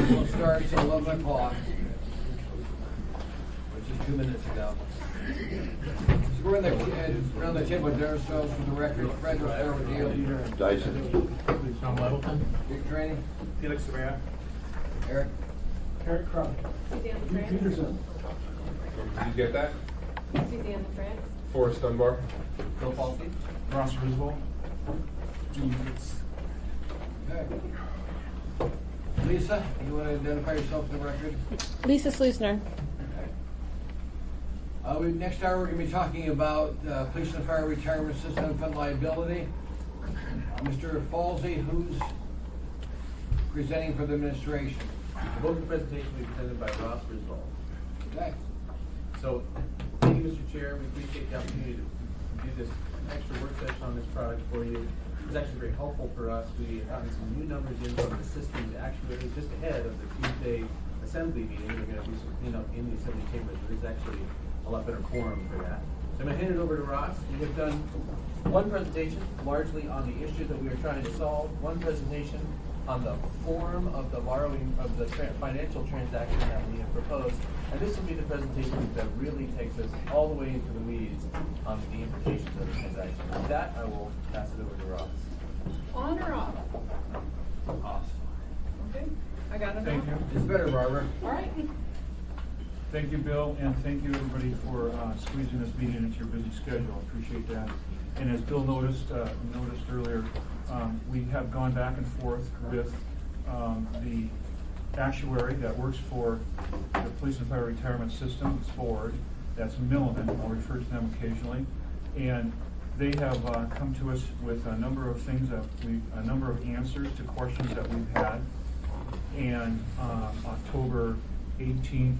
We'll start at 11 o'clock, which is 2 minutes ago. So we're around the table with ourselves for the record. Fred, we'll start with you. Dyson. Tom Littleton. Dick Training. Felix Rivera. Eric. Eric Crock. Suzanne France. Peterson. Did you get that? Suzanne France. Forrest Dunbar. Bill Falsey. Ross Roosevelt. Okay. Lisa, you want to identify yourself for the record? Lisa Slusner. Next hour, we're going to be talking about police and fire retirement system and fund liability. Mr. Falsey, who's presenting for the administration? The voting presentation will be presented by Ross Roosevelt. Okay. So, thank you, Mr. Chair. We appreciate the opportunity to do this extra work session on this product for you. It was actually very helpful for us. We have gotten some new numbers in from the systems actually just ahead of the Tuesday assembly meeting. We're going to do some cleanup in the assembly chambers. There's actually a lot better forum for that. So I'm going to hand it over to Ross. We have done one presentation largely on the issue that we are trying to solve, one presentation on the form of the borrowing of the financial transaction that we have proposed, and this will be the presentation that really takes us all the way into the weeds on the implications of the transaction. With that, I will pass it over to Ross. On or off? Off. Okay. I got it. Thank you. It's better, Barbara. All right. Thank you, Bill, and thank you, everybody, for squeezing this meeting into your busy schedule. Appreciate that. And as Bill noticed earlier, we have gone back and forth with the actuary that works for the Police and Fire Retirement Systems Board. That's Milliman. I'll refer to them occasionally. And they have come to us with a number of things a number of answers to questions that we've had. And October 18th,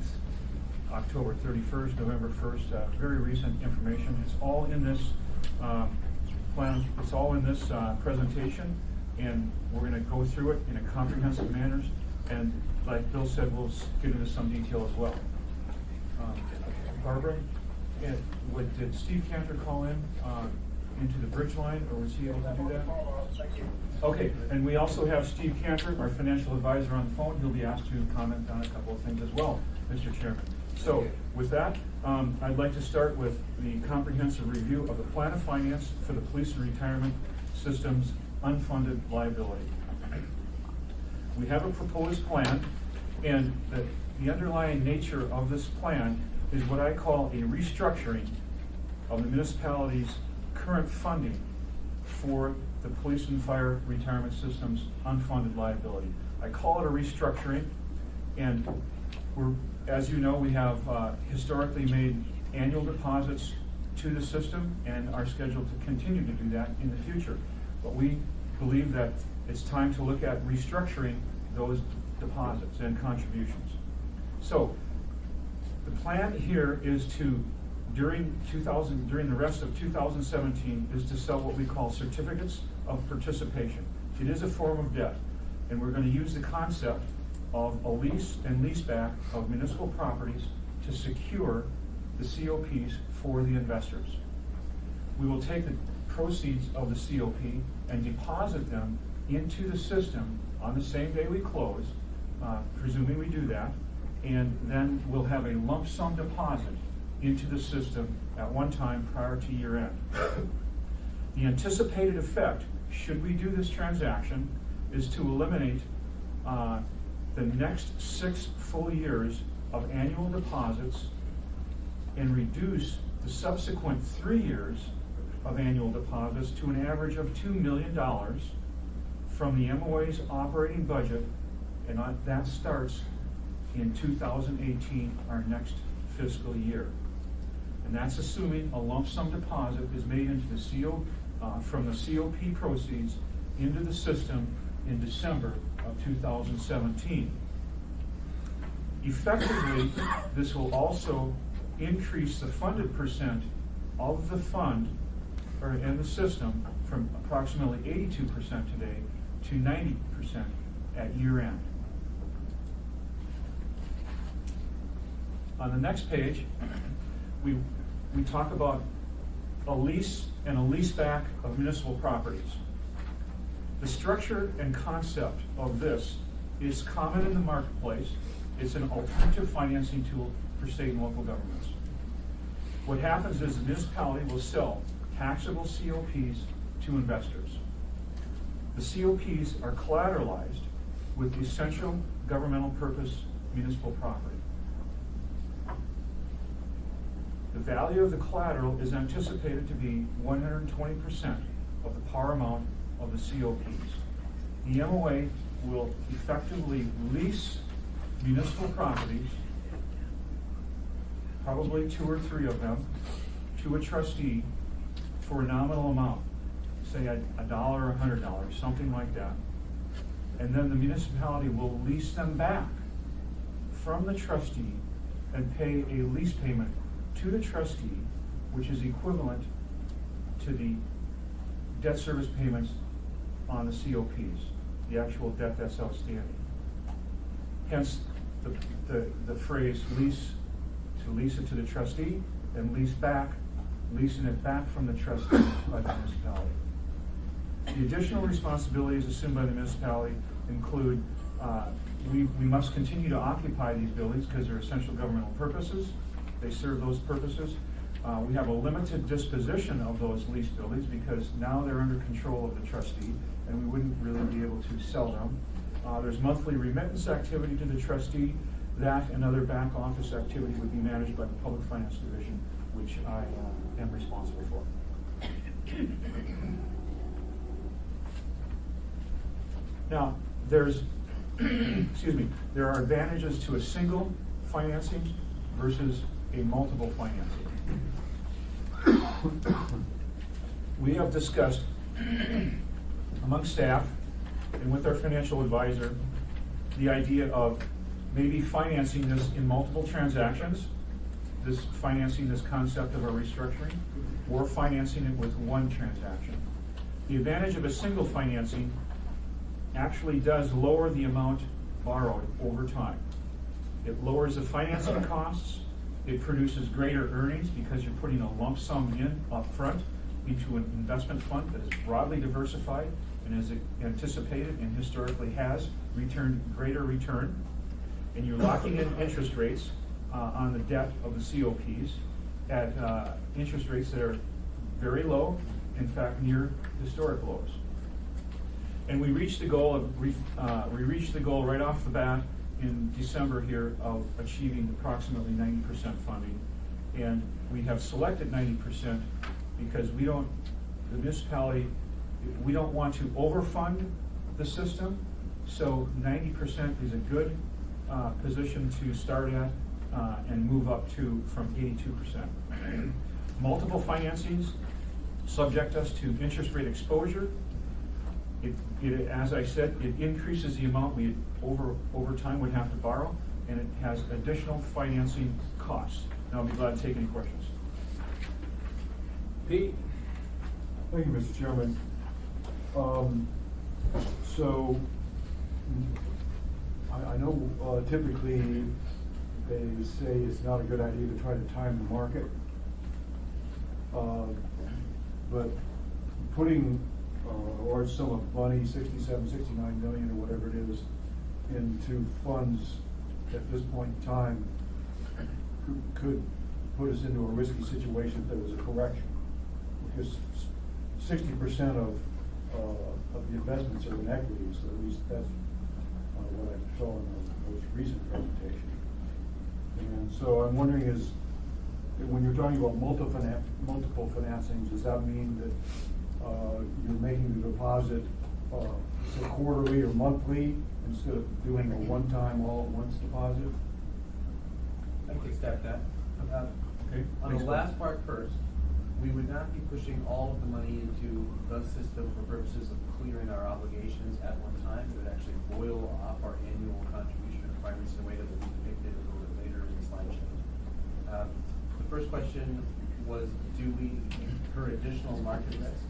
October 31st, November 1st, very recent information. It's all in this plan. It's all in this presentation, and we're going to go through it in a comprehensive manner. And like Bill said, we'll get into some detail as well. Barbara, did Steve Cantor call in into the bridge line, or was he able to do that? Okay, and we also have Steve Cantor, our financial advisor, on the phone. He'll be asked to comment on a couple of things as well, Mr. Chairman. So with that, I'd like to start with the comprehensive review of the plan of finance for the police and retirement system's unfunded liability. We have a proposed plan, and the underlying nature of this plan is what I call a restructuring of the municipality's current funding for the police and fire retirement system's unfunded liability. I call it a restructuring, and as you know, we have historically made annual deposits to the system and are scheduled to continue to do that in the future. But we believe that it's time to look at restructuring those deposits and contributions. So the plan here is to, during the rest of 2017, is to sell what we call certificates of participation. It is a form of debt, and we're going to use the concept of a lease and leaseback of municipal properties to secure the COPs for the investors. We will take the proceeds of the COP and deposit them into the system on the same day we close, presuming we do that, and then we'll have a lump sum deposit into the system at one time prior to year end. The anticipated effect, should we do this transaction, is to eliminate the next 6 full years of annual deposits and reduce the subsequent 3 years of annual deposits to an average of $2 million from the MOA's operating budget, and that starts in 2018, our next fiscal year. And that's assuming a lump sum deposit is made into the from the COP proceeds into the system in December of 2017. Effectively, this will also increase the funded percent of the fund in the system from approximately 82% today to 90% at year end. On the next page, we talk about a lease and a leaseback of municipal properties. The structure and concept of this It's common in the marketplace. It's an alternative financing tool for state and local governments. What happens is the municipality will sell taxable COPs to investors. The COPs are collateralized with essential governmental purpose municipal property. The value of the collateral is anticipated to be 120% of the par amount of the COPs. The MOA will effectively lease municipal properties, probably 2 or 3 of them, to a trustee for a nominal amount, say $1 or $100, something like that. And then the municipality will lease them back from the trustee and pay a lease payment to the trustee, which is equivalent to the debt service payments on the COPs, the actual debt that's outstanding. Hence, the phrase lease, to lease it to the trustee, and leasing it back from the trustee by the municipality. The additional responsibilities assumed by the municipality include, we must continue to occupy these buildings because they're essential governmental purposes. They serve those purposes. We have a limited disposition of those leased buildings because now they're under control of the trustee, and we wouldn't really be able to sell them. There's monthly remittance activity to the trustee. That and other back office activity would be managed by the Public Finance Division, which I am responsible for. Now, there's, excuse me, there are advantages to a single financing versus a multiple financing. We have discussed among staff and with our financial advisor the idea of maybe financing this in multiple transactions, financing this concept of a restructuring, or financing it with one transaction. The advantage of a single financing actually does lower the amount borrowed over time. It lowers the financing costs. It produces greater earnings because you're putting a lump sum in up front into an investment fund that is broadly diversified and is anticipated and historically has returned greater return. And you're locking in interest rates on the debt of the COPs at interest rates that are very low, in fact, near historic lows. And we reached the goal right off the bat in December here of achieving approximately 90% funding. And we have selected 90% because the municipality, we don't want to overfund the system. So 90% is a good position to start at and move up to from 82%. Multiple financings subject us to interest rate exposure. As I said, it increases the amount we over time would have to borrow, and it has additional financing costs. Now I'll be glad to take any questions. Pete? Thank you, Mr. Chairman. So, I know typically they say it's not a good idea to try to time the market. But putting a large sum of money, 67, 69 million or whatever it is, into funds at this point in time could put us into a risky situation if there was a correction. Because 60% of the investments are in equities, so at least that's what I saw in the most recent presentation. And so I'm wondering is, when you're talking about multiple financings, does that mean that you're making the deposit say quarterly or monthly instead of doing a one-time all-at-once deposit? I can step that. Okay. On the last part first, we would not be pushing all of the money into the system for purposes of clearing our obligations at one time. It would actually boil off our annual contribution requirements in a way that will be depicted a little bit later in the slideshow. The first question was, do we incur additional market risk?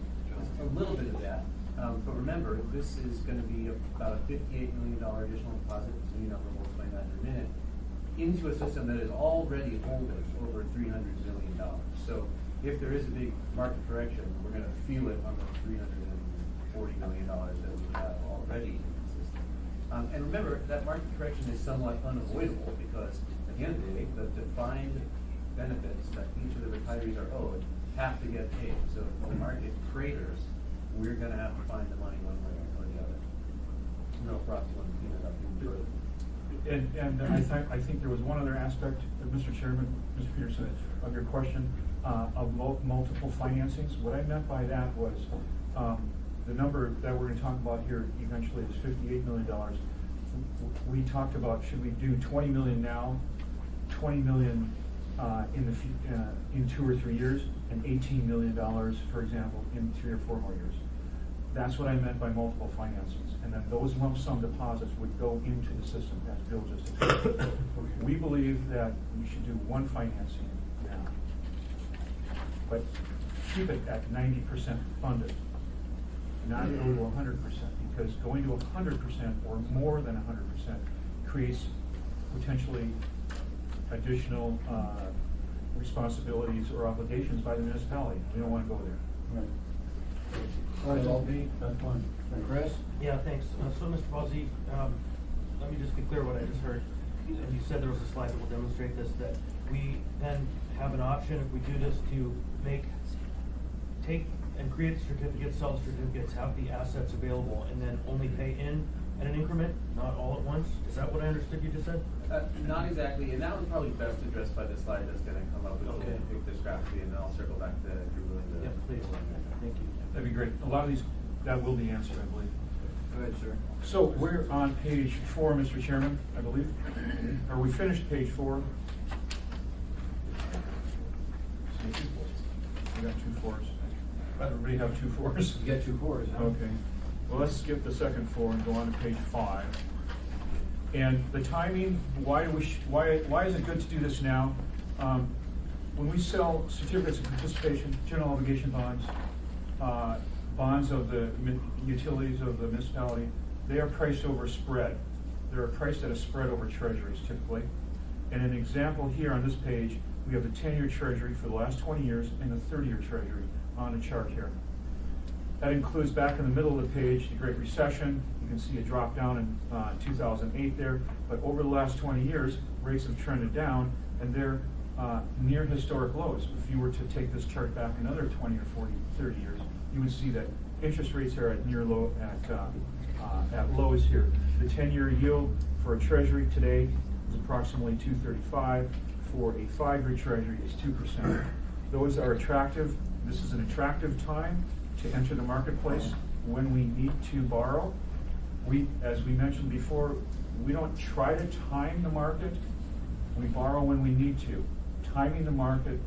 A little bit of that, but remember, this is going to be about a $58 million additional deposit, it's a new number, we'll explain that in a minute, into a system that is already holding over $300 million. So if there is a big market correction, we're going to feel it on the $340 million that we have already in the system. And remember, that market correction is somewhat unavoidable because at the end of the day, the defined benefits that each of the retirees are owed have to get paid. So if the market craters, we're gonna have to find the money one way or the other. No profit when we clean it up even further. And I think there was one other aspect, Mr. Chairman, Mr. Peterson, of your question, of multiple financings. What I meant by that was, the number that we're gonna talk about here eventually is $58 million. We talked about, should we do 20 million now, 20 million in 2 or 3 years, and $18 million, for example, in 3 or 4 more years. That's what I meant by multiple financings. And then those lump sum deposits would go into the system, as Bill just explained. We believe that we should do one financing now, but keep it at 90% funded, not go to 100%, because going to 100% or more than 100% creates potentially additional responsibilities or obligations by the municipality. We don't want to go there. Right. All right, Albee, That's fine. Chris? Yeah, thanks. So, Mr. Fawzi, let me just be clear what I just heard. You said there was a slide that will demonstrate this, that we then have an option, if we do this, to take and create certificates, sell certificates, have the assets available, and then only pay in at an increment, not all at once? Is that what I understood you just said? Not exactly, and that was probably best addressed by the slide that's gonna come up, which Okay. will pick this graphically, and then I'll circle back to if you're willing to. Yeah, please. Thank you. That'd be great. A lot of these, that will be answered, I believe. Go ahead, sir. So we're on page 4, Mr. Chairman, I believe. Or we finished page 4. We got 2 4s. Everybody have 2 4s? You got 2 cores, huh? Okay. Well, let's skip the second 4 and go on to page 5. And the timing, why is it good to do this now? When we sell certificates of participation, general obligation bonds, bonds of the utilities of the municipality, they are priced over spread. They're priced at a spread over treasuries typically. And an example here on this page, we have the 10-year treasury for the last 20 years and the 30-year treasury on the chart here. That includes back in the middle of the page, the Great Recession. You can see a drop down in 2008 there, but over the last 20 years, rates have trended down, and they're near historic lows. If you were to take this chart back another 20 or 40, 30 years, you would see that interest rates are at near low, at lows here. The 10-year yield for a treasury today is approximately 2.35. For a 5-year treasury is 2%. Those are attractive. This is an attractive time to enter the marketplace when we need to borrow. As we mentioned before, we don't try to time the market. We borrow when we need to. Timing the market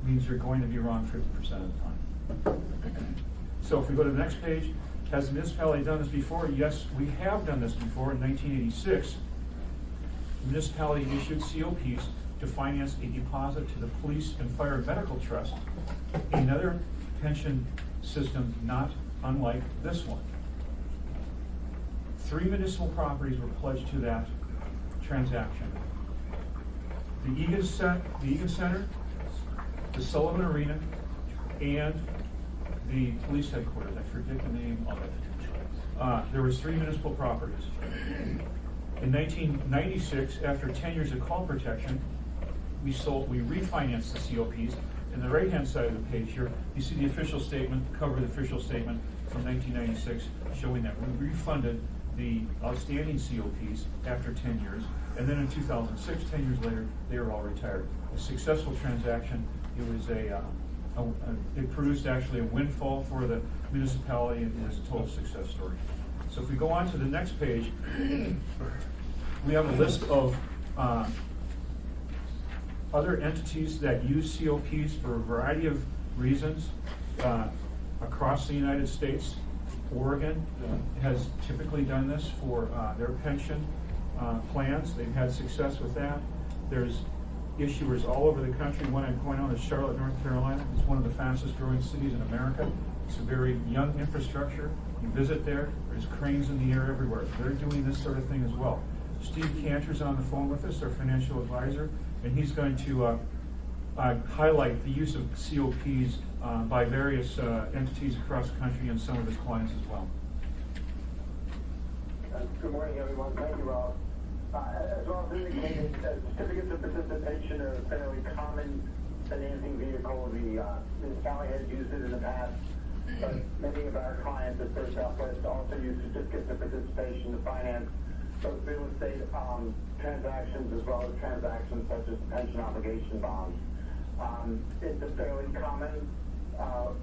means you're going to be wrong 50% of the time. So if we go to the next page, has the municipality done this before? Yes, we have done this before. In 1986, the municipality issued COPs to finance a deposit to the Police and Fire Medical Trust, another pension system not unlike this one. 3 municipal properties were pledged to that transaction. The Egan Center, the Sullivan Arena, and the police headquarters. I forget the name of it. There was 3 municipal properties. In 1996, after 10 years of call protection, we refinanced the COPs. In the right-hand side of the page here, you see the official statement, cover of the official statement from 1996, showing that we refunded the outstanding COPs after 10 years. And then in 2006, 10 years later, they were all retired. A successful transaction. It was it produced actually a windfall for the municipality, and it was a total success story. So if we go on to the next page, we have a list of other entities that use COPs for a variety of reasons across the United States. Oregon has typically done this for their pension plans. They've had success with that. There's issuers all over the country. One I'm going on is Charlotte, North Carolina. It's one of the fastest growing cities in America. It's a very young infrastructure. You visit there, there's cranes in the air everywhere. They're doing this sort of thing as well. Steve Cantor's on the phone with us, our financial advisor, and he's going to highlight the use of COPs by various entities across the country and some of his clients as well. Good morning, everyone. Thank you, Rob. As Rob indicated, certificates of participation are a fairly common financing vehicle. The municipality has used it in the past, but many of our clients at First Southwest also use certificates of participation to finance both real estate transactions as well as transactions such as pension obligation bonds. It's a fairly common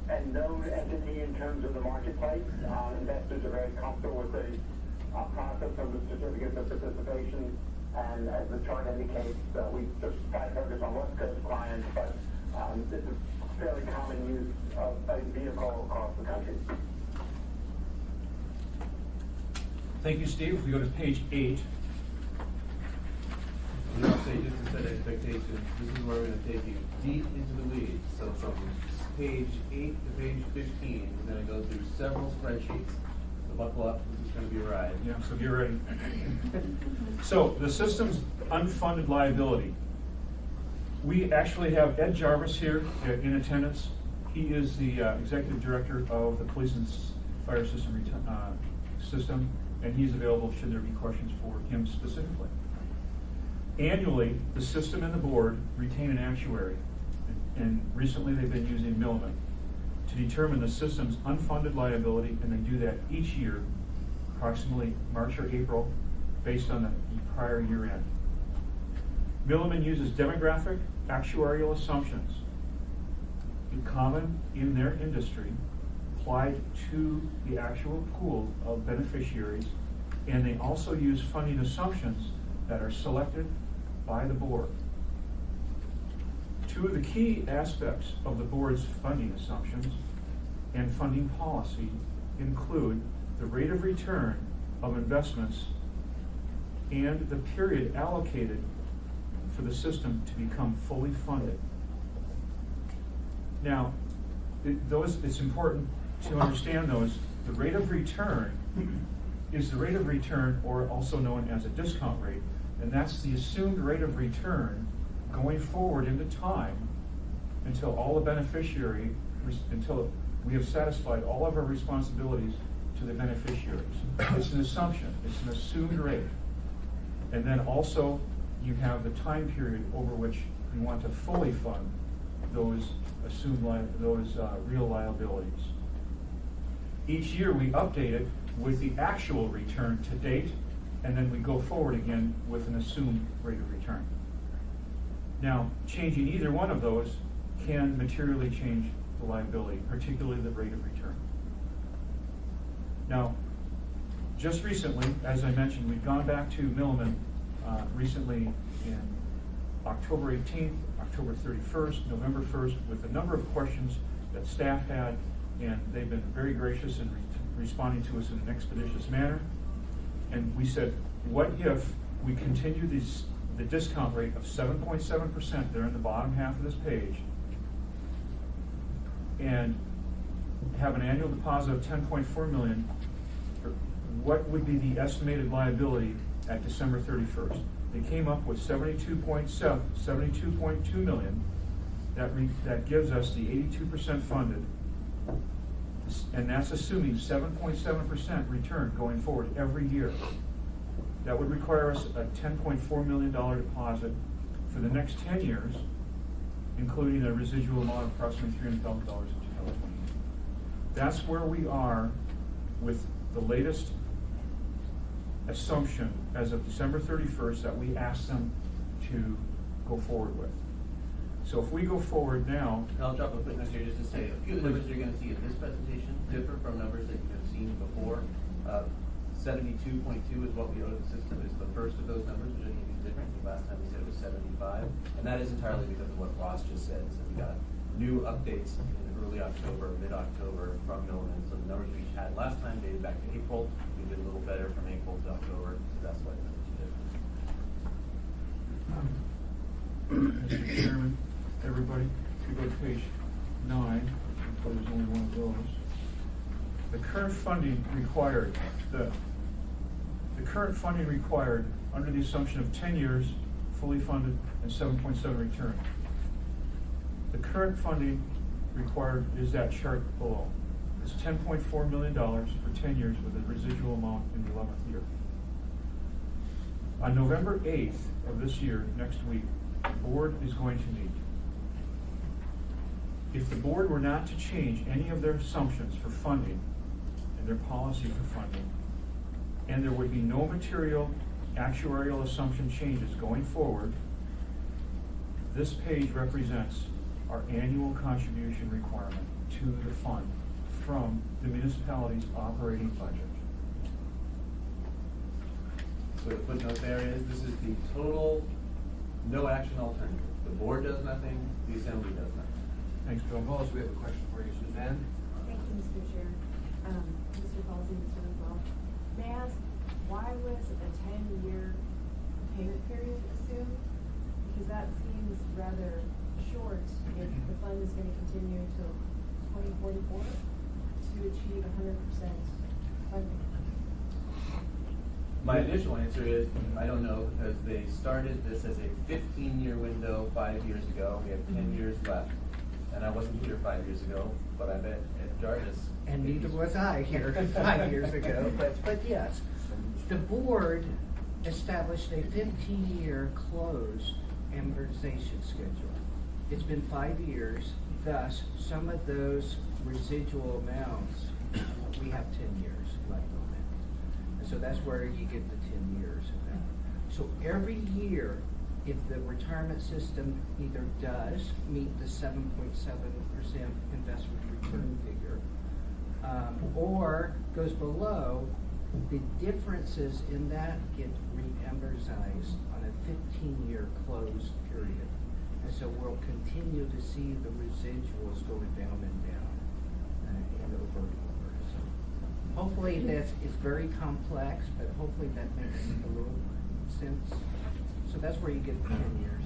and known entity in terms of the marketplace. Investors are very comfortable with the process of the certificates of participation, and as the chart indicates, we just try to focus on West Coast clients, but this is fairly common use of a vehicle across the country. Thank you, Steve. If we go to page 8. And I'll say, just to set expectations, this is where we're gonna take you deep into the weeds. So from page 8 to page 15, we're gonna go through several spreadsheets. So buckle up, this is gonna be a ride. Yeah, so get ready. So the system's unfunded liability. We actually have Ed Jarvis here in attendance. He is the executive director of the police and fire system, and he's available should there be questions for him specifically. Annually, the system and the board retain an actuary, and recently they've been using Milliman to determine the system's unfunded liability, and they do that each year, approximately March or April, based on the prior year end. Milliman uses demographic actuarial assumptions, common in their industry, applied to the actual pool of beneficiaries, and they also use funding assumptions that are selected by the board. Two of the key aspects of the board's funding assumptions and funding policy include the rate of return of investments and the period allocated for the system to become fully funded. Now, it's important to understand those. The rate of return is the rate of return, or also known as a discount rate, and that's the assumed rate of return going forward into time until all the beneficiary, until we have satisfied all of our responsibilities to the beneficiaries. It's an assumption, it's an assumed rate. And then also you have the time period over which you want to fully fund those real liabilities. Each year we update it with the actual return to date, and then we go forward again with an assumed rate of return. Now, changing either one of those can materially change the liability, particularly the rate of return. Now, just recently, as I mentioned, we've gone back to Milliman recently in October 18th, October 31st, November 1st, with a number of questions that staff had, and they've been very gracious in responding to us in an expeditious manner. And we said, what if we continue the discount rate of 7.7% there in the bottom half of this page, and have an annual deposit of $10.4 million, what would be the estimated liability at December 31st? They came up with $72.2 million. That gives us the 82% funded, and that's assuming 7.7% return going forward every year. That would require us a $10.4 million deposit for the next 10 years, including a residual amount of approximately $300,000 in 2020. That's where we are with the latest assumption as of December 31st that we asked them to go forward with. So if we go forward now, I'll drop a footnote here just to say, a few of the numbers you're gonna see in this presentation differ from numbers that you have seen before. 72.2 is what we owe to the system, is the first of those numbers, which I think is different. The last time we said it was 75, and that is entirely because of what Ross just said, is that we got new updates in early October, mid-October from Milliman. So the numbers we had last time dated back to April. We did a little better from April to October, so that's why the numbers are different. Mr. Chairman, everybody, if we go to page 9, there's only one of those. The current funding required, the current funding required under the assumption of 10 years, fully funded, and 7.7 return. The current funding required is that chart below. It's $10.4 million for 10 years with a residual amount in the 11th year. On November 8th of this year, next week, the board is going to meet. If the board were not to change any of their assumptions for funding and their policy for funding, and there would be no material actuarial assumption changes going forward, this page represents our annual contribution requirement to the fund from the municipality's operating budget. So the footnote there is, this is the total, no action alternative. The board does nothing, the assembly does nothing. Thanks, Bill. Wallace, we have a question for you, Suzanne. Thank you, Mr. Chair. Mr. Halsey, Mr. Rizal. May I ask, why was a 10-year payment period assumed? Because that seems rather short if the fund is going to continue until 2044 to achieve 100% funding. My initial answer is, I don't know, because they started this as a 15-year window 5 years ago. We have 10 years left. And I wasn't here 5 years ago, but I bet at Jarvis. And neither was I here 5 years ago, but yes. The board established a 15-year closed amortization schedule. It's been 5 years, thus some of those residual amounts, we have 10 years left on it. And so that's where you get the 10 years of that. So every year, if the retirement system either does meet the 7.7% investment return figure, or goes below, the differences in that get re-amortized on a 15-year closed period. And so we'll continue to see the residuals going down and down, and over and over. So hopefully it's very complex, but hopefully that makes a little sense. So that's where you get the 10 years.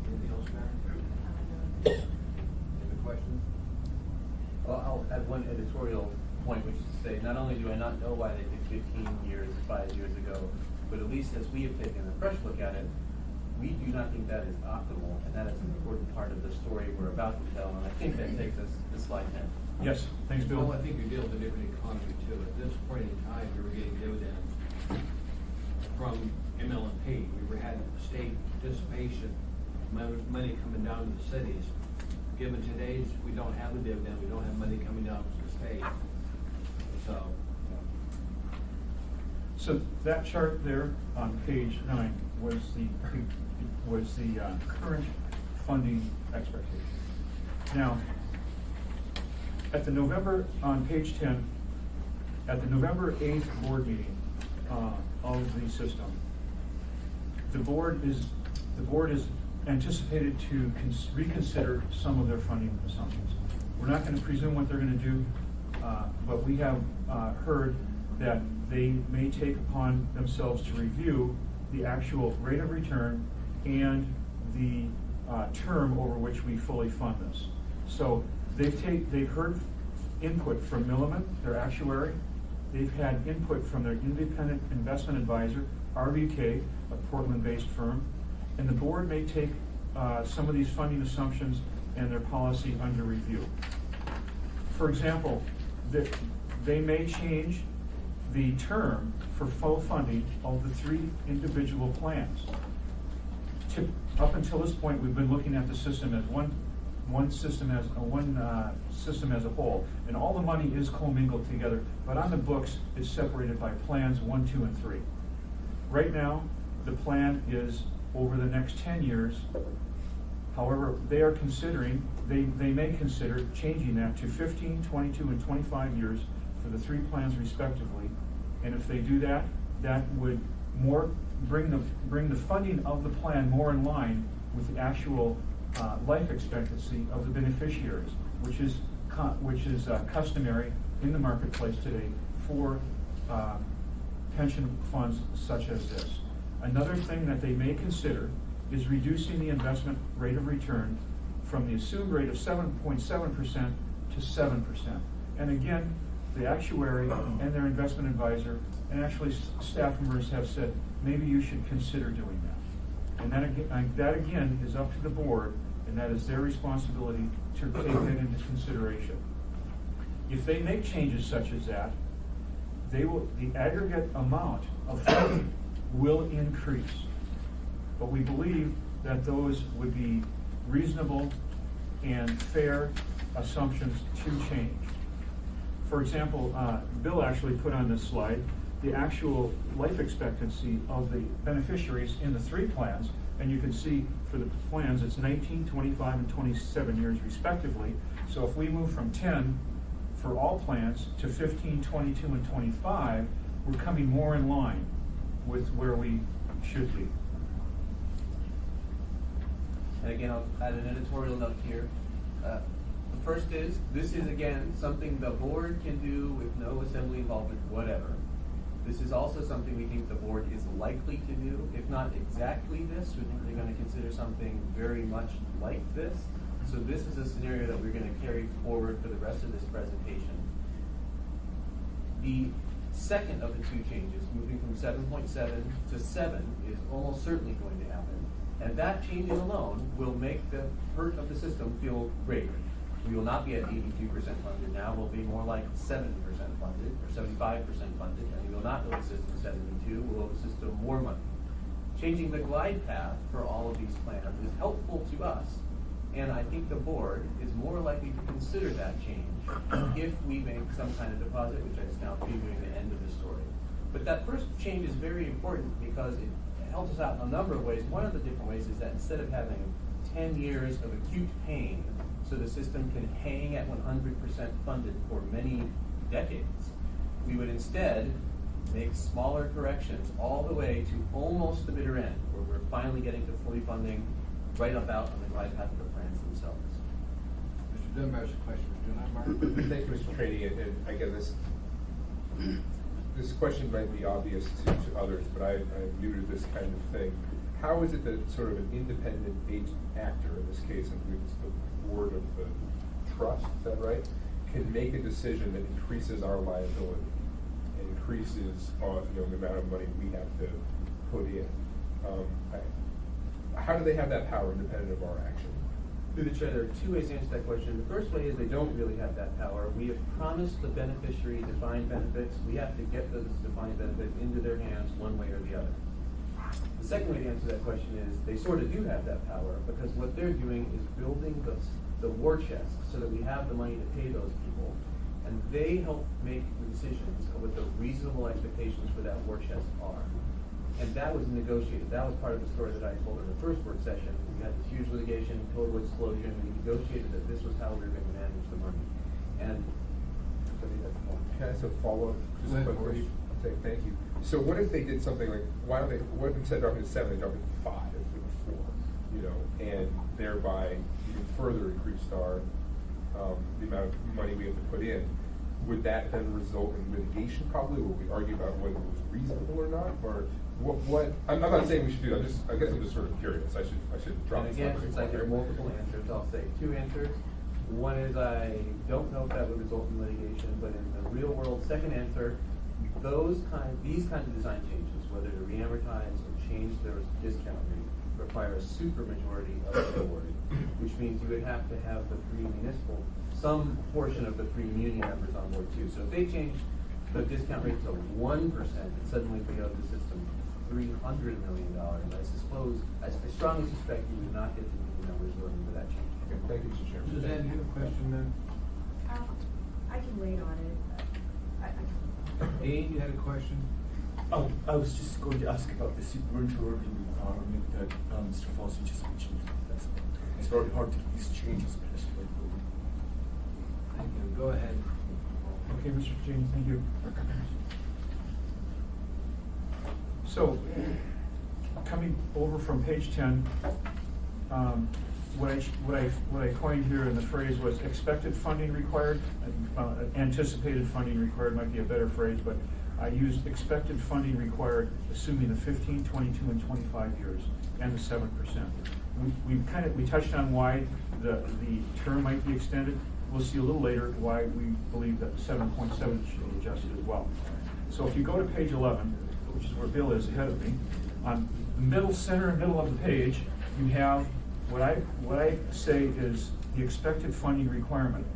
Anything else, Matt? Any questions? Well, I'll add one editorial point, which is to say, not only do I not know why they did 15 years 5 years ago, but at least as we have taken a fresh look at it, we do not think that is optimal, and that is an important part of the story we're about to tell, and I think that takes us to slide 10. Yes, thanks, Bill. Well, I think you're dealing with a different economy too. At this point in time, we were getting dividends from ML&P. We had state participation, money coming down to the cities. Given today's, we don't have the dividend, we don't have money coming down to the state. So that chart there on page 9 was the current funding expectation. Now, at the November, on page 10, at the November 8th board meeting of the system, the board is anticipated to reconsider some of their funding assumptions. We're not going to presume what they're going to do, but we have heard that they may take upon themselves to review the actual rate of return and the term over which we fully fund this. So they've heard input from Milliman, their actuary. They've had input from their independent investment advisor, RBK, a Portland-based firm, and the board may take some of these funding assumptions and their policy under review. For example, they may change the term for full funding of the 3 individual plans. Up until this point, we've been looking at the system as one system as a whole, and all the money is commingled together, but on the books, it's separated by plans 1, 2, and 3. Right now, the plan is over the next 10 years. However, they are considering, they may consider changing that to 15, 22, and 25 years for the 3 plans respectively. And if they do that, that would bring the funding of the plan more in line with the actual life expectancy of the beneficiaries, which is customary in the marketplace today for pension funds such as this. Another thing that they may consider is reducing the investment rate of return from the assumed rate of 7.7% to 7%. And again, the actuary and their investment advisor, and actually staff members have said, maybe you should consider doing that. And that again is up to the board, and that is their responsibility to take that into consideration. If they make changes such as that, the aggregate amount of funding will increase. But we believe that those would be reasonable and fair assumptions to change. For example, Bill actually put on this slide the actual life expectancy of the beneficiaries in the three plans, and you can see for the plans it's 19, 25, and 27 years respectively. So if we move from 10 for all plans to 15, 22, and 25, we're coming more in line with where we should be. And again, I'll add an editorial note here. The first is, this is again, something the board can do with no assembly involvement, whatever. This is also something we think the board is likely to do, if not exactly this, we think they're gonna consider something very much like this. So this is a scenario that we're gonna carry forward for the rest of this presentation. The second of the two changes, moving from 7.7 to 7, is almost certainly going to happen. And that change alone will make the hurt of the system feel greater. We will not be at 82% funded now, we'll be more like 70% funded, or 75% funded, and we will not owe the system 72, we'll owe the system more money. Changing the glide path for all of these plans is helpful to us, and I think the board is more likely to consider that change if we make some kind of deposit, which is now previewing the end of the story. But that first change is very important because it helps us out in a number of ways. One of the different ways is that instead of having 10 years of acute pain, so the system can hang at 100% funded for many decades, we would instead make smaller corrections all the way to almost the bitter end, where we're finally getting to fully funding right about on the glide path of the plans themselves. Mr. Dunbar's question, do I, Mark? Thank you, Mr. Trady, and again, this question might be obvious to others, but I'm new to this kind of thing. How is it that sort of an independent actor, in this case, I believe it's the board of the trust, is that right, can make a decision that increases our liability and increases the amount of money we have to put in? How do they have that power independent of our action? Through the chair, there are two ways to answer that question. The first way is they don't really have that power. We have promised the beneficiary defined benefits. We have to get those defined benefits into their hands one way or the other. The second way to answer that question is they sort of do have that power, because what they're doing is building the war chest so that we have the money to pay those people, and they help make the decisions of what the reasonable expectations for that war chest are. And that was negotiated. That was part of the story that I told in the first work session. We had this huge litigation, total explosion, and we negotiated that this was how we were going to manage the money. And I think that's the point. Can I ask a follow-up? Just Go ahead, a quick Maurice. question. Okay, thank you. So what if they did something like, what if instead of dropping to 7, they drop it to 5 instead of 4, and thereby even further increased our, the amount of money we have to put in? Would that then result in litigation probably, where we argue about whether it was reasonable or not? Or what, I'm not saying we should do that, I guess I'm just sort of curious. I should drop And this. again, since I hear multiple answers, I'll say two answers. One is I don't know if that would result in litigation, but in the real world, second answer, these kinds of design changes, whether to re-amortize or change their discount rate, require a supermajority of the board, which means you would have to have some portion of the three muni members on board too. So if they change the discount rate to 1%, and suddenly we owe the system $300 million, I strongly suspect you would not get the muni members voting for that change. Okay, thank you, Mr. Chairman. Suzanne, do you have a question then? I can wait on it. Dean, you had a question? Oh, I was just going to ask about the supermajority requirement that Mr. Fossey just mentioned. It's very hard to get these changes passed. Thank you. Go ahead. Okay, Mr. Cheney, thank you. So, coming over from page 10, what I coined here in the phrase was expected funding required. Anticipated funding required might be a better phrase, but I used expected funding required, assuming the 15, 22, and 25 years, and the 7%. We touched on why the term might be extended. We'll see a little later why we believe that 7.7 should be adjusted as well. So if you go to page 11, which is where Bill is ahead of me, on the middle of the page, you have what I say is the expected funding requirement.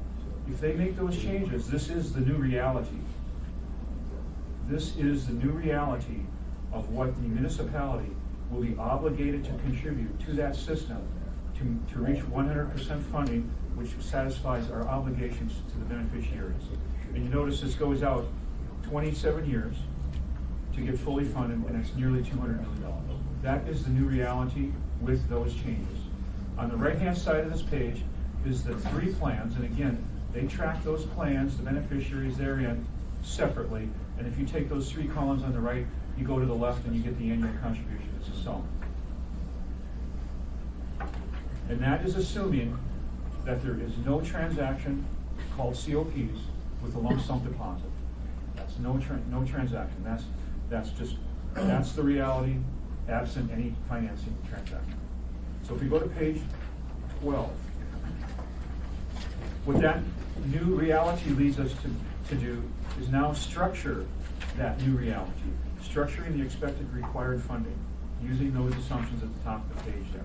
If they make those changes, this is the new reality. This is the new reality of what the municipality will be obligated to contribute to that system to reach 100% funding, which satisfies our obligations to the beneficiaries. And you notice this goes out 27 years to get fully funded, and it's nearly $200 million. That is the new reality with those changes. On the right-hand side of this page is the 3 plans, and again, they track those plans, the beneficiaries therein, separately. And if you take those 3 columns on the right, you go to the left and you get the annual contribution. It's a sum. And that is assuming that there is no transaction called COPs with a lump sum deposit. That's no transaction. That's the reality, absent any financing transaction. So if we go to page 12, what that new reality leads us to do is now structure that new reality, structuring the expected required funding, using those assumptions at the top of the page there.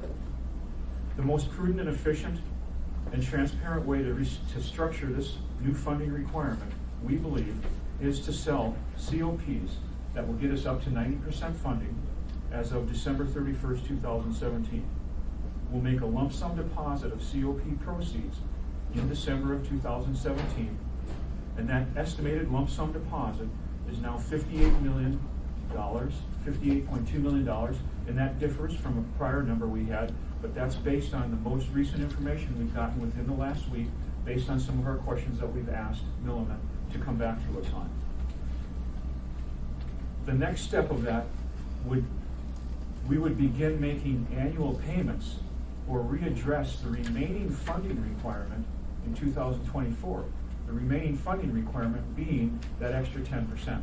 The most prudent and efficient and transparent way to structure this new funding requirement, we believe, is to sell COPs that will get us up to 90% funding as of December 31st, 2017. We'll make a lump sum deposit of COP proceeds in December of 2017, and that estimated lump sum deposit is now $58 million, $58.2 million, and that differs from a prior number we had, but that's based on the most recent information we've gotten within the last week, based on some of our questions that we've asked Milliman to come back to us on. The next step of that we would begin making annual payments or readdress the remaining funding requirement in 2024. The remaining funding requirement being that extra 10%.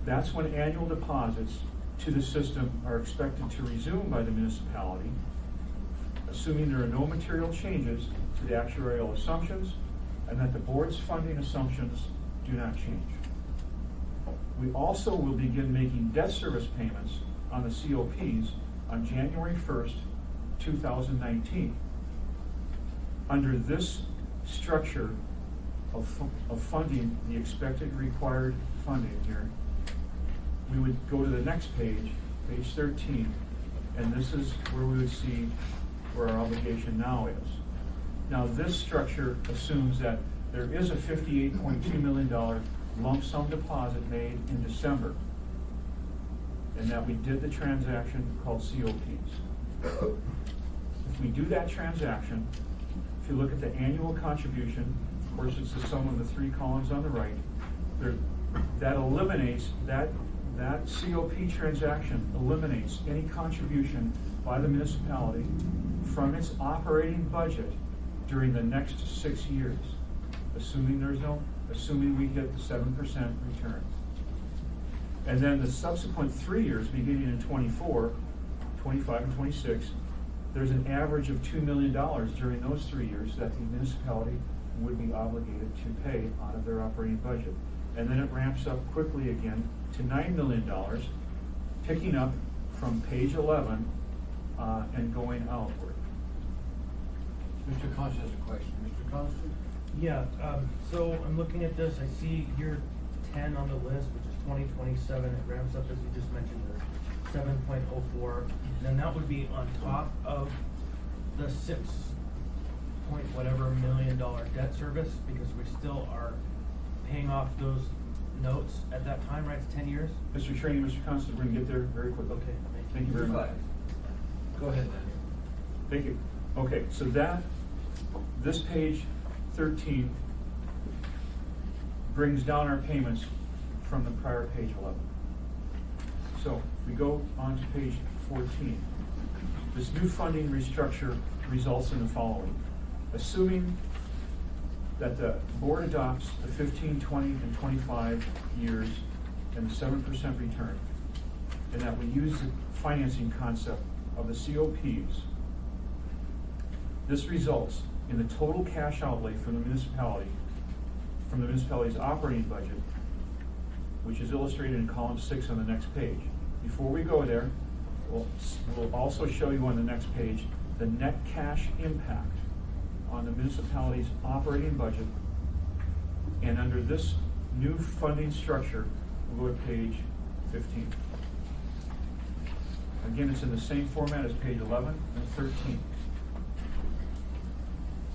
That's when annual deposits to the system are expected to resume by the municipality, assuming there are no material changes to the actuarial assumptions and that the board's funding assumptions do not change. We also will begin making debt service payments on the COPs on January 1st, 2019. Under this structure of funding the expected required funding here, we would go to the next page, page 13, and this is where we would see where our obligation now is. Now, this structure assumes that there is a $58.2 million lump sum deposit made in December, and that we did the transaction called COPs. If we do that transaction, if you look at the annual contribution, of course it's the sum of the 3 columns on the right, that eliminates, that COP transaction eliminates any contribution by the municipality from its operating budget during the next 6 years, assuming we get the 7% return. And then the subsequent 3 years, beginning in 24, 25, and 26, there's an average of $2 million during those 3 years that the municipality would be obligated to pay out of their operating budget. And then it ramps up quickly again to $9 million, picking up from page 11 and going outward. Mr. Constant has a question. Mr. Constant? Yeah, so I'm looking at this, I see year 10 on the list, which is 2027, it ramps up, as you just mentioned, the 7.04, and then that would be on top of the 6 point whatever million dollar debt service, because we still are paying off those notes at that time, right? It's 10 years? Mr. Trainee, Mr. Constant, we're going to get there very quickly. Okay, Thank you very much. Go ahead, Daniel. Thank you. Okay, so this page 13 brings down our payments from the prior page 11. So if we go on to page 14, this new funding restructure results in the following. Assuming that the board adopts the 15, 20, and 25 years and the 7% return, and that we use the financing concept of the COPs, this results in the total cash outlay from the municipality's operating budget, which is illustrated in column 6 on the next page. Before we go there, we'll also show you on the next page the net cash impact on the municipality's operating budget. And under this new funding structure, we'll go to page 15. Again, it's in the same format as page 11 and 13.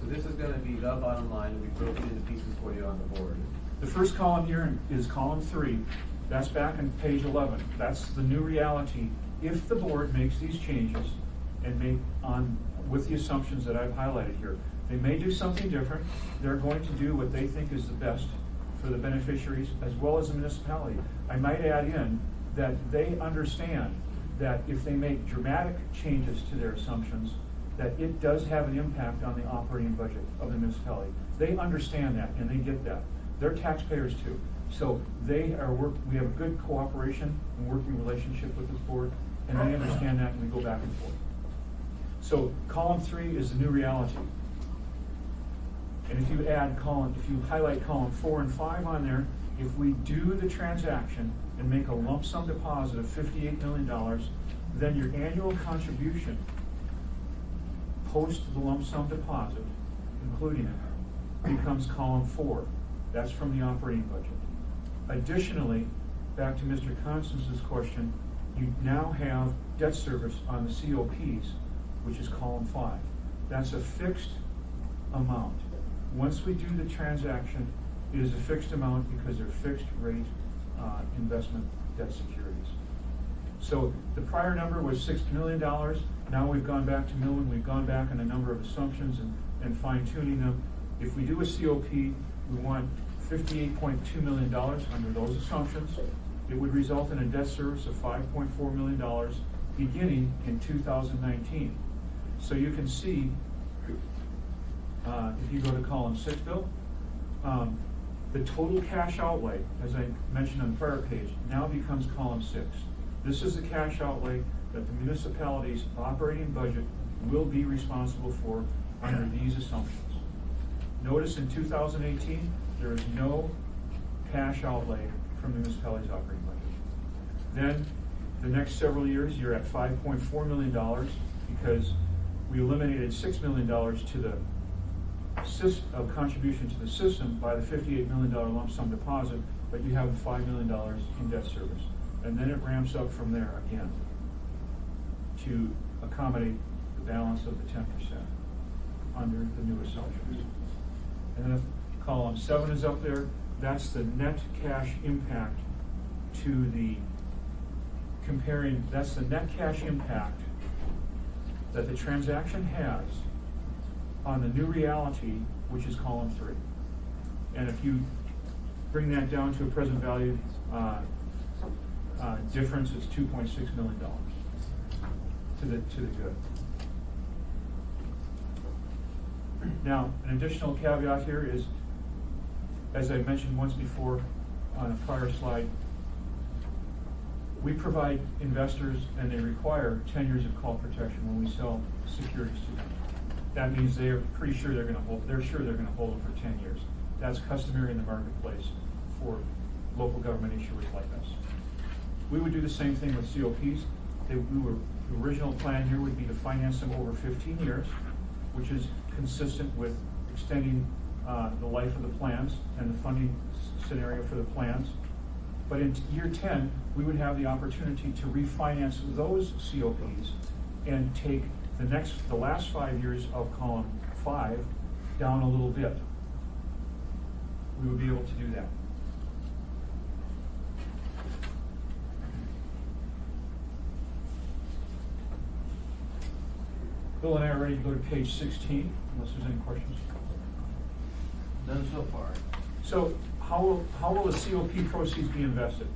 So this is gonna be the bottom line, and we broke it into pieces for you on the board. The first column here is column 3. That's back on page 11. That's the new reality. If the board makes these changes and with the assumptions that I've highlighted here, they may do something different. They're going to do what they think is the best for the beneficiaries as well as the municipality. I might add in that they understand that if they make dramatic changes to their assumptions, that it does have an impact on the operating budget of the municipality. They understand that and they get that. They're taxpayers too. So we have a good cooperation and working relationship with this board, and they understand that, and we go back and forth. So column 3 is the new reality. And if you highlight column 4 and 5 on there, if we do the transaction and make a lump sum deposit of $58 million, then your annual contribution post the lump sum deposit, including it, becomes column 4. That's from the operating budget. Additionally, back to Mr. Constance's question, you now have debt service on the COPs, which is column 5. That's a fixed amount. Once we do the transaction, it is a fixed amount because they're fixed rate investment debt securities. So the prior number was $6 million. Now we've gone back to Millen. We've gone back on a number of assumptions and fine tuning them. If we do a COP, we want $58.2 million under those assumptions. It would result in a debt service of $5.4 million beginning in 2019. So you can see, if you go to column 6, Bill, the total cash outlay, as I mentioned on the prior page, now becomes column 6. This is the cash outlay that the municipality's operating budget will be responsible for under these assumptions. Notice in 2018, there is no cash outlay from the municipality's operating budget. Then, the next several years, you're at $5.4 million because we eliminated $6 million to the of contribution to the system by the $58 million lump sum deposit, but you have $5 million in debt service. And then it ramps up from there again to accommodate the balance of the 10% under the new assumptions. And then if column 7 is up there, that's the net cash impact to that's the net cash impact that the transaction has on the new reality, which is column 3. And if you bring that down to a present value difference, it's $2.6 million to the good. Now, an additional caveat here is, as I mentioned once before on a prior slide, we provide investors, and they require 10 years of call protection when we sell securities to them. That means they're pretty sure they're going to hold them for 10 years. That's customary in the marketplace for local government issuers like us. We would do the same thing with COPs. The original plan here would be to finance them over 15 years, which is consistent with extending the life of the plans and the funding scenario for the plans. But in year 10, we would have the opportunity to refinance those COPs and take the last 5 years of column 5 down a little bit. We would be able to do that. Bill and I are ready to go to page 16, unless there's any questions. None so far. So how will the COP proceeds be invested?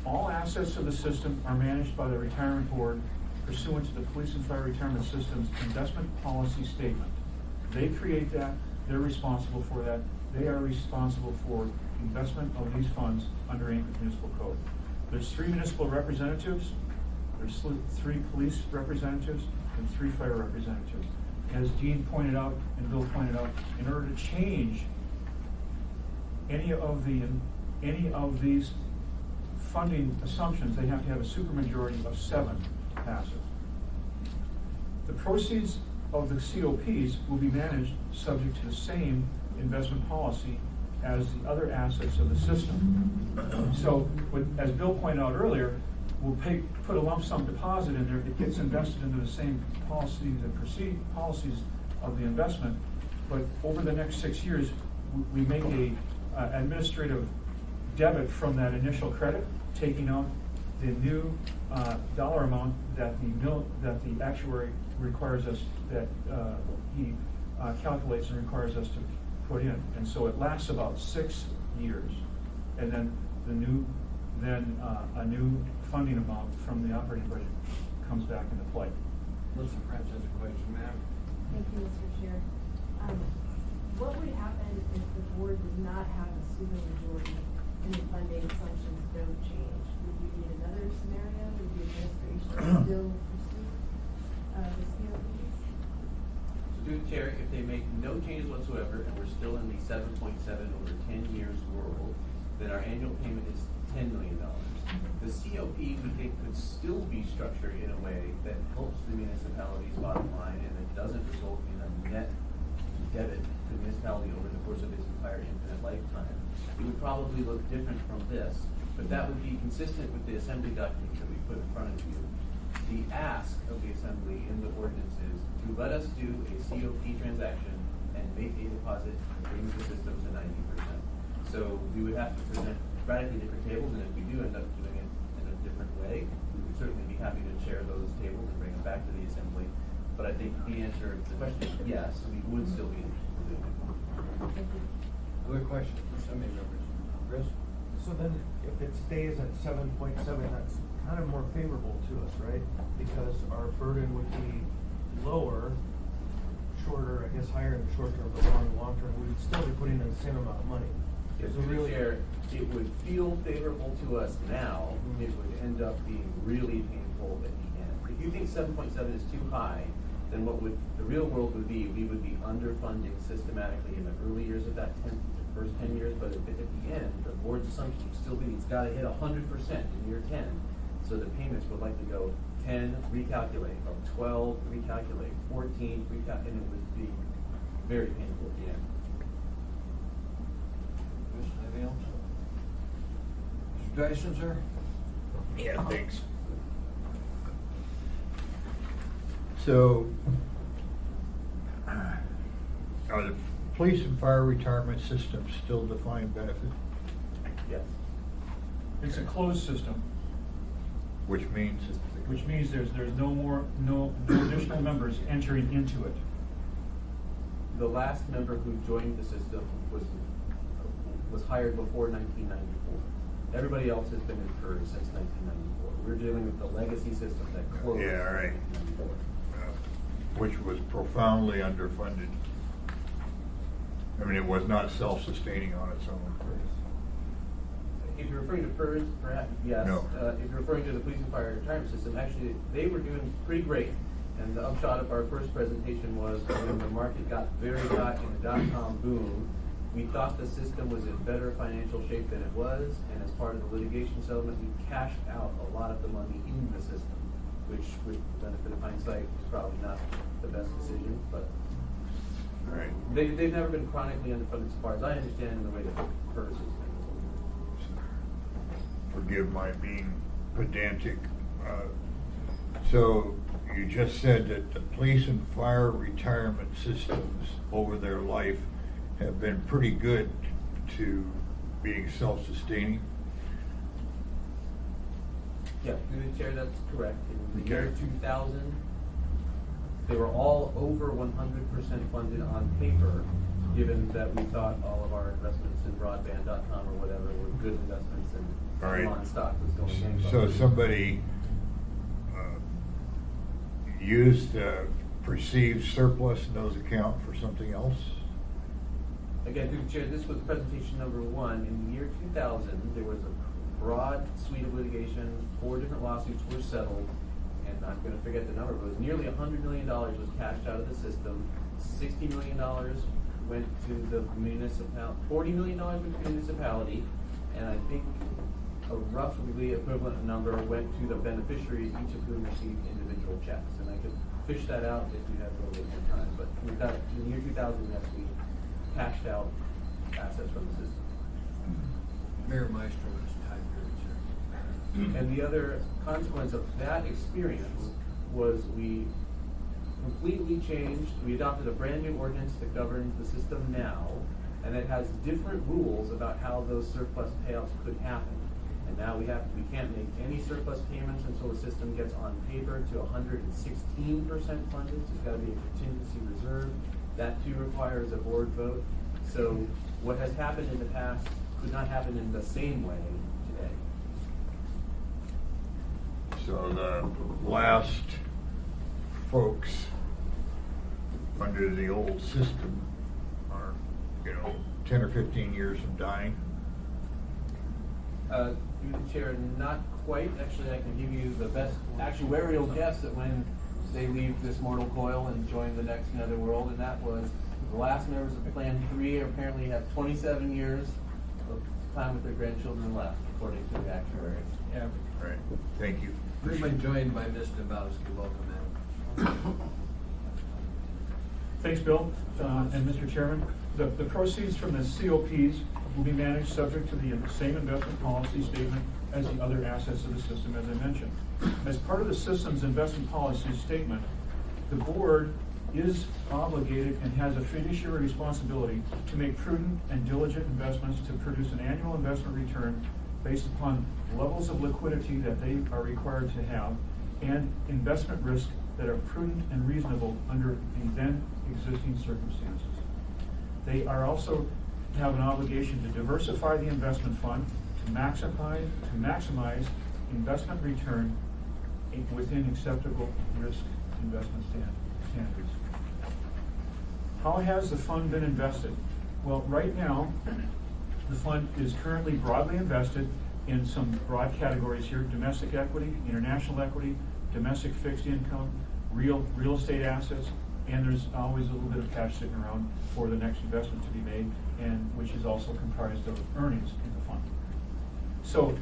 All assets of the system are managed by the retirement board pursuant to the Police and Fire Retirement System's investment policy statement. They create that, they're responsible for that. They are responsible for investment of these funds under Anchorage Municipal Code. There's 3 municipal representatives, there's 3 police representatives, and 3 fire representatives. As Dean pointed out and Bill pointed out, in order to change any of these funding assumptions, they have to have a supermajority of 7 passive. The proceeds of the COPs will be managed subject to the same investment policy as the other assets of the system. So, as Bill pointed out earlier, we'll put a lump sum deposit in there, it gets invested into the same policies and policies of the investment, but over the next 6 years, we make a administrative debit from that initial credit, taking out the new dollar amount that the actuary requires us, that he calculates and requires us to put in. And so it lasts about 6 years, and then a new funding amount from the operating budget comes back into play. Melissa Prince has a question, ma'am. Thank you, Mr. Chair. What would happen if the board did not have a supermajority and the funding assumptions don't change? Would you need another scenario? Would the administration still pursue the COPs? Through the chair, if they make no changes whatsoever and we're still in the 7.7 over 10 years world, then our annual payment is $10 million. The COP, we think, could still be structured in a way that helps the municipality's bottom line and it doesn't result in a net debit to the municipality over the course of its entire infinite lifetime. It would probably look different from this, but that would be consistent with the assembly documents that we put in front of you. The ask of the assembly in the ordinance is to let us do a COP transaction and make a deposit and bring the system to 90%. So we would have to present radically different tables, and if we do end up doing it in a different way, we would certainly be happy to share those tables and bring them back to the assembly. But I think the answer to the question is yes, we would still be interested in doing it. Thank you. Other questions from assembly members? Chris? So then, if it stays at 7.7, that's kind of more favorable to us, right? Because our burden would be lower, shorter, I guess higher in the short term, but longer in the long term, we would still be putting in the same amount of money. Yes, So really, it would feel favorable to us now, it would end up being really painful at the end. If you think 7.7 is too high, then what would the real world would be, we would be underfunding systematically in the early years of that the first 10 years, but at the end, the board's assumption would still be it's got to hit 100% in year 10. So the payments would likely go 10, recalculate, 12, recalculate, 14, recalculate, and it would be very painful at the end. Anything else? Mr. Dyson, sir? Yeah, thanks. So, are the police and fire retirement systems still defined benefit? Yes. It's a closed system, Which means? there's no additional members entering into it. The last member who joined the system was hired before 1994. Everybody else has been incurred since 1994. We're dealing with the legacy system that closed. Yeah, all right. in 1994. Which was profoundly underfunded. I mean, it was not self-sustaining on its own. If you're referring to PERS, perhaps, yes. No. If you're referring to the police and fire retirement system, actually, they were doing pretty great. And the upshot of our first presentation was when the market got very hot in the dot-com boom, we thought the system was in better financial shape than it was, and as part of the litigation settlement, we cashed out a lot of the money in the system, which, with the benefit of hindsight, was probably not the best decision, but All right. they've never been chronically underfunded as far as I understand in the way that PERS is. Forgive my being pedantic. So you just said that the police and fire retirement systems over their life have been pretty good to being self-sustaining. Yeah, through the chair, that's correct. In the year Okay. 2000, they were all over 100% funded on paper, given that we thought all of our investments in broadband.com or whatever were good investments and All right. Elon stock was going in. So somebody used perceived surplus in those account for something else? Again, through the chair, this was presentation number 1. In the year 2000, there was a broad suite of litigation. 4 different lawsuits were settled, and I'm going to forget the number, but it was nearly $100 million was cashed out of the system. $60 million went to the municipality, $40 million went to the municipality, and I think a roughly equivalent number went to the beneficiaries, each of whom received individual checks. And I could fish that out if we had a little bit more time. But with that, in the year 2000, yes, we cashed out assets from the system. Mayor Maestro was time period, sir. And the other consequence of that experience was we completely changed, we adopted a brand new ordinance that governs the system now, and it has different rules about how those surplus payouts could happen. And now we can't make any surplus payments until the system gets on paper to 116% funded. So it's got to be a contingency reserve. That too requires a board vote. So what has happened in the past could not happen in the same way today. So the last folks under the old system are, 10 or 15 years from dying. Through the chair, not quite. Actually, I can give you the best actuarial guess at when they leave this mortal coil and join the next netherworld, and that was the last members of Plan 3 apparently have 27 years of time with their grandchildren left, according to the actuaries. Yeah. Right. Thank you. We've been joined by Ms. Dabowski. Welcome, ma'am. Thanks, Bill. And Mr. Chairman, the proceeds from the COPs will be managed subject to the same investment policy statement as the other assets of the system, as I mentioned. As part of the system's investment policy statement, the board is obligated and has a fiduciary responsibility to make prudent and diligent investments to produce an annual investment return based upon levels of liquidity that they are required to have and investment risk that are prudent and reasonable under the then existing circumstances. They are also have an obligation to diversify the investment fund to maximize investment return within acceptable risk investment standards. How has the fund been invested? Well, right now, the fund is currently broadly invested in some broad categories here: domestic equity, international equity, domestic fixed income, real estate assets, and there's always a little bit of cash sitting around for the next investment to be made, and which is also comprised of earnings in the fund. So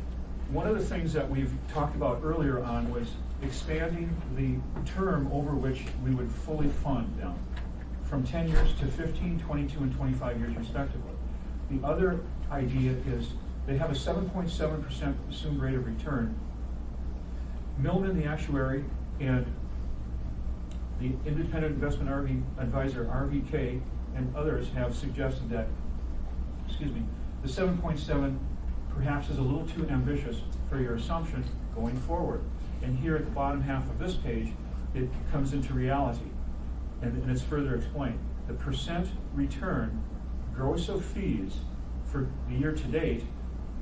one of the things that we've talked about earlier on was expanding the term over which we would fully fund them from 10 years to 15, 22, and 25 years respectively. The other idea is they have a 7.7% assumed rate of return. Millman, the actuary, and the independent investment advisor, RVK, and others have suggested that, the 7.7 perhaps is a little too ambitious for your assumption going forward. And here at the bottom half of this page, it comes into reality, and it's further explained. The percent return gross of fees for the year to date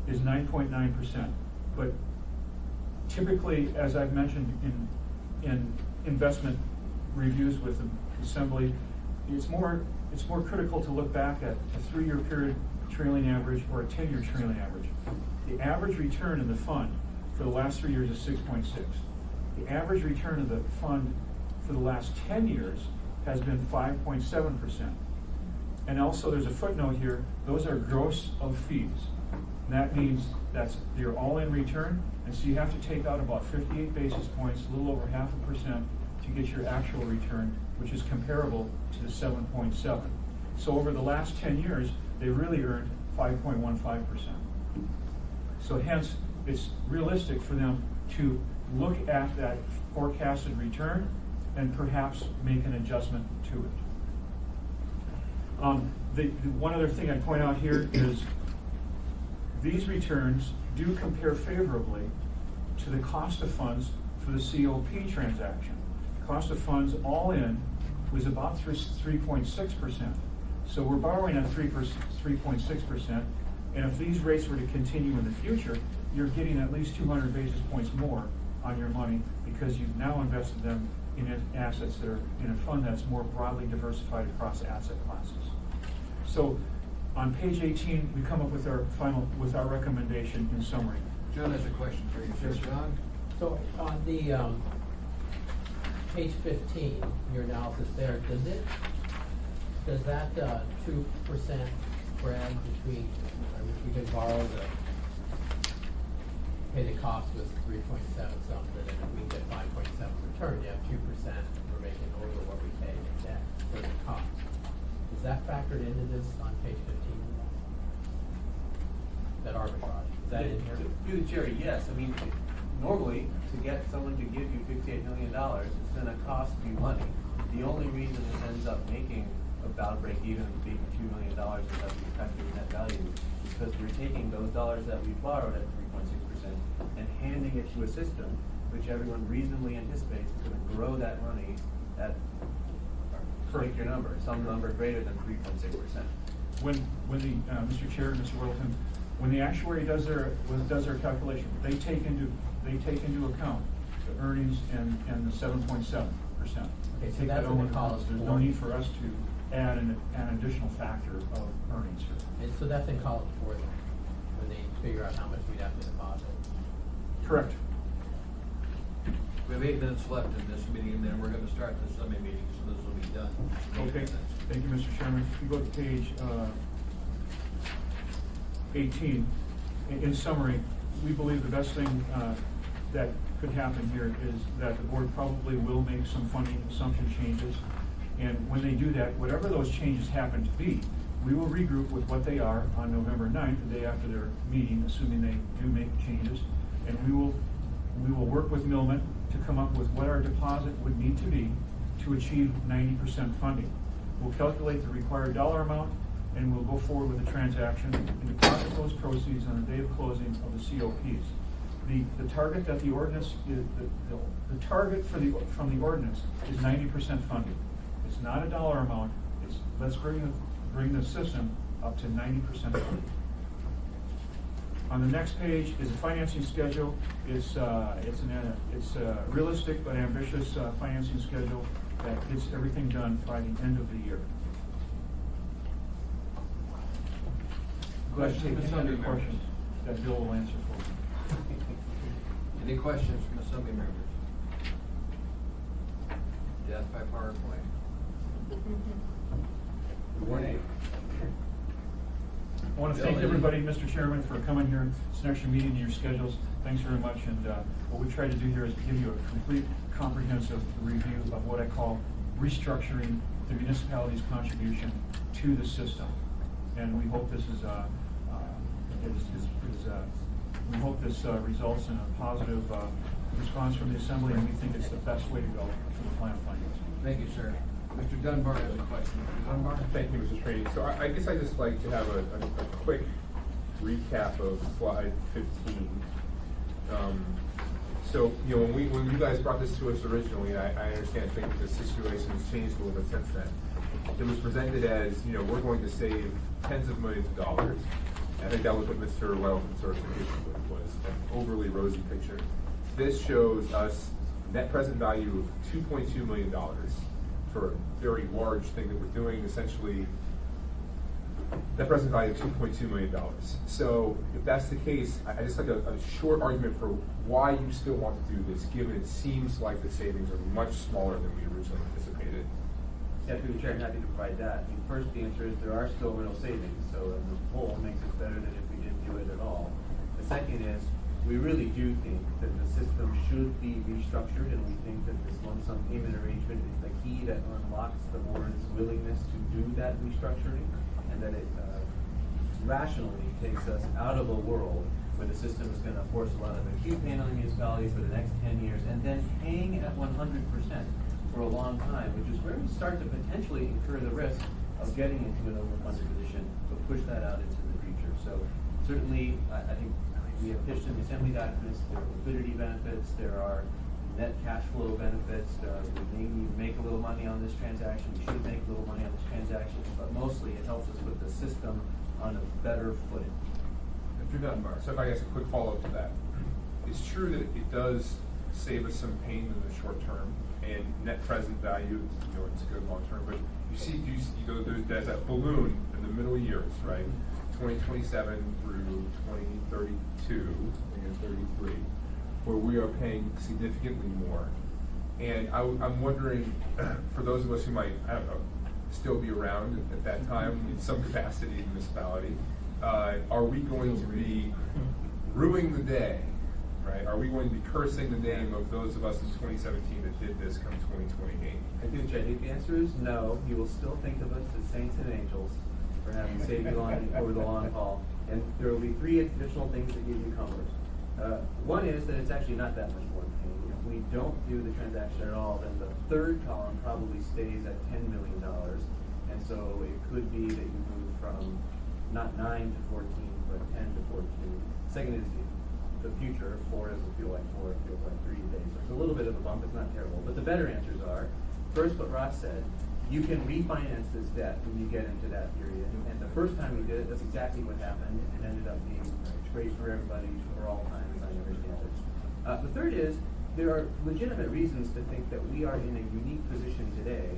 is 9.9%. But typically, as I've mentioned in investment reviews with the Assembly, it's more critical to look back at a 3-year period trailing average or a 10-year trailing average. The average return in the fund for the last 3 years is 6.6. The average return of the fund for the last 10 years has been 5.7%. And also there's a footnote here, those are gross of fees. And that means that's your all-in return, and so you have to take out about 58 basis points, a little over 0.5%, to get your actual return, which is comparable to the 7.7. So over the last 10 years, they really earned 5.15%. So hence, it's realistic for them to look at that forecasted return and perhaps make an adjustment to it. The one other thing I'd point out here is these returns do compare favorably to the cost of funds for the COP transaction. Cost of funds all in was about 3.6%. So we're borrowing at 3.6%, and if these rates were to continue in the future, you're getting at least 200 basis points more on your money because you've now invested them in assets that are in a fund that's more broadly diversified across asset classes. So on page 18, we come up with our recommendation in summary. John has a question for you. Yes, sir. John? So on the page 15, your analysis there, does that 2% spread between, if we can borrow pay the cost was 3.7 something, and if we get 5.7 return, you have 2%, we're making over what we pay in debt for the cost. Is that factored into this on page 15? that arbitrage. Is that in here? Through the chair, yes. I mean, normally, to get someone to give you $58 million, it's gonna cost you money. The only reason this ends up making about break even, being $2 million is that the effective net value, is because we're taking those dollars that we borrowed at 3.6% and handing it to a system which everyone reasonably anticipates is gonna grow that money at, take your number, some number greater than 3.6%. When the, Mr. Chair, Mr. Wilton, when the actuary does their calculation, they take into account the earnings and the 7.7%. Okay, so that's in the column There's no four. need for us to add an additional factor of earnings here. And so that's in column 4 then, when they figure out how much we'd have to deposit. Correct. We have 8 minutes left in this meeting, and then we're gonna start the Sunday meeting, so this will be done. 8 Okay, minutes. thank you, Mr. Chairman. If you go to page 18, in summary, we believe the best thing that could happen here is that the board probably will make some funding assumption changes. And when they do that, whatever those changes happen to be, we will regroup with what they are on November 9th, the day after their meeting, assuming they do make changes. And we will work with Millman to come up with what our deposit would need to be to achieve 90% funding. We'll calculate the required dollar amount, and we'll go forward with the transaction and deposit those proceeds on the day of closing of the COPs. The target that the ordinance is, the target from the ordinance is 90% funding. It's not a dollar amount. It's let's bring the system up to 90% funding. On the next page is a financing schedule. It's a realistic but ambitious financing schedule that gets everything done by the end of the year. Questions from Any other Assembly members? questions that Bill will answer for you? Any questions from Assembly members? Death by PowerPoint. Good morning. I want to thank everybody, Mr. Chairman, for coming here. It's an extra meeting in your schedules. Thanks very much. And what we try to do here is give you a complete, comprehensive review of what I call restructuring the municipality's contribution to the system. And we hope this we hope this results in a positive response from the Assembly, and we think it's the best way to go for the plan of finance. Thank you, sir. Mr. Dunbar has a question. Mr. Dunbar? Thank you, Mr. Trady. So I guess I'd just like to have a quick recap of slide 15. So, you know, when you guys brought this to us originally, I understand, I think the situation has changed a little bit since then. It was presented as, you know, we're going to save tens of millions of dollars. I think that was what Mr. Wellman sort of issue with, was an overly rosy picture. This shows us net present value of $2.2 million for a very large thing that we're doing, essentially net present value of $2.2 million. So if that's the case, I just like a short argument for why you still want to do this, given it seems like the savings are much smaller than we originally anticipated. Yeah, through the chair, I'm happy to provide that. I mean, first, the answer is there are still real savings, so the whole makes it better than if we didn't do it at all. The second is, we really do think that the system should be restructured, and we think that this lump sum payment arrangement is the key that unlocks the board's willingness to do that restructuring, and that it rationally takes us out of a world where the system is going to force a lot of acute pain on the municipalities for the next 10 years, and then paying at 100% for a long time, which is where we start to potentially incur the risk of getting into an overfunded position, but push that out into the future. So certainly, I think we have pitched in the assembly documents, there are liquidity benefits, there are net cash flow benefits, we maybe make a little money on this transaction, we should make a little money on this transaction, but mostly it helps us put the system on a better footing. Mr. Dunbar, so if I ask a quick follow-up to that. It's true that it does save us some pain in the short term, and net present value, you know, it's good long term, but you go, there's that balloon in the middle years, right? 2027 through 2032, and 33, where we are paying significantly more. And I'm wondering, for those of us who might, I don't know, still be around at that time in some capacity in the municipality, are we going to be ruining the day, right? Are we going to be cursing the name of those of us in 2017 that did this come 2028? I think the answer is no. You will still think of us as saints and angels for having saved you over the long haul. And there will be three additional things that give you comfort. One is that it's actually not that much more pain. If we don't do the transaction at all, then the third column probably stays at $10 million. And so it could be that you move from not 9 to 14, but 10 to 14. Second is the future. 4 doesn't feel like 4, it feels like 3 today. So it's a little bit of a bump, it's not terrible. But the better answers are, first what Ross said, you can refinance this debt when you get into that period. And the first time we did it, that's exactly what happened. It ended up being great for everybody for all time, as I understand it. The third is, there are legitimate reasons to think that we are in a unique position today,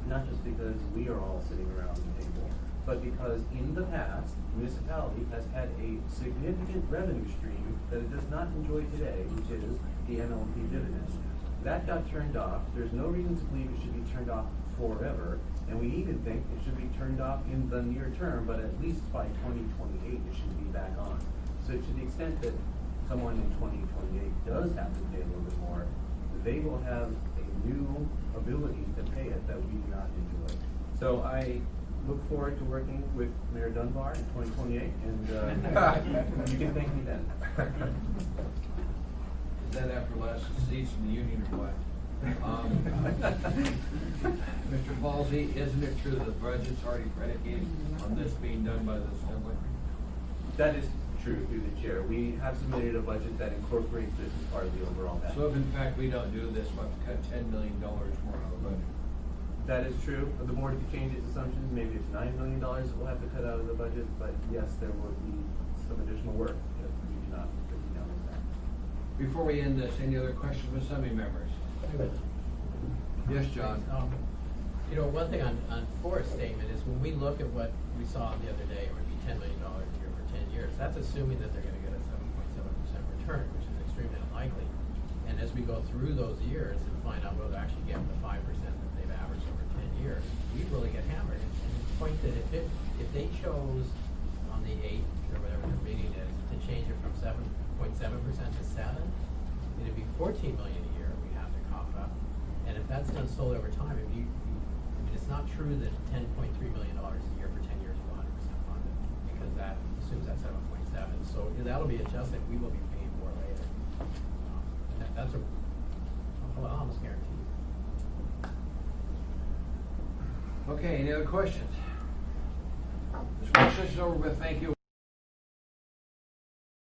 not just because we are all sitting around the table, but because in the past, the municipality has had a significant revenue stream that it does not enjoy today, which is the MLP dividends. That got turned off. There's no reason to believe it should be turned off forever, and we even think it should be turned off in the near term, but at least by 2028 it should be back on. So to the extent that someone in 2028 does have to pay a little bit more, they will have a new ability to pay it that we do not enjoy. So I look forward to working with Mayor Dunbar in 2028, and you can thank me then. Is that after last seats in the union or what? Mr. Falsey, isn't it true that the budget's already predicated on this being done by the assembly? That is true through the chair. We have submitted a budget that incorporates this as part of the overall package. So if in fact we don't do this, we'll have to cut $10 million more out of the budget. That is true. The board could change its assumptions. Maybe it's $9 million that we'll have to cut out of the budget, but yes, there will be some additional work if we do not put it down like that. Before we end this, any other questions from Assembly members? Yes, John. You know, one thing on Forrest's statement is when we look at what we saw the other day, it would be $10 million a year for 10 years. That's assuming that they're going to get a 7.7% return, which is extremely unlikely. And as we go through those years and find out whether they're actually getting the 5% that they've averaged over 10 years, we really get hammered. And the point that if they chose on the 8th or whatever their meeting is to change it from 7.7% to 7, it'd be $14 million a year we have to cough up. And if that's done solely over time, I mean, it's not true that $10.3 million a year for 10 years will 100% funded, because that assumes that 7.7. So that'll be adjusted. We will be paying more later. That's well, almost guaranteed. Okay, any other questions? This work session is over, but thank you.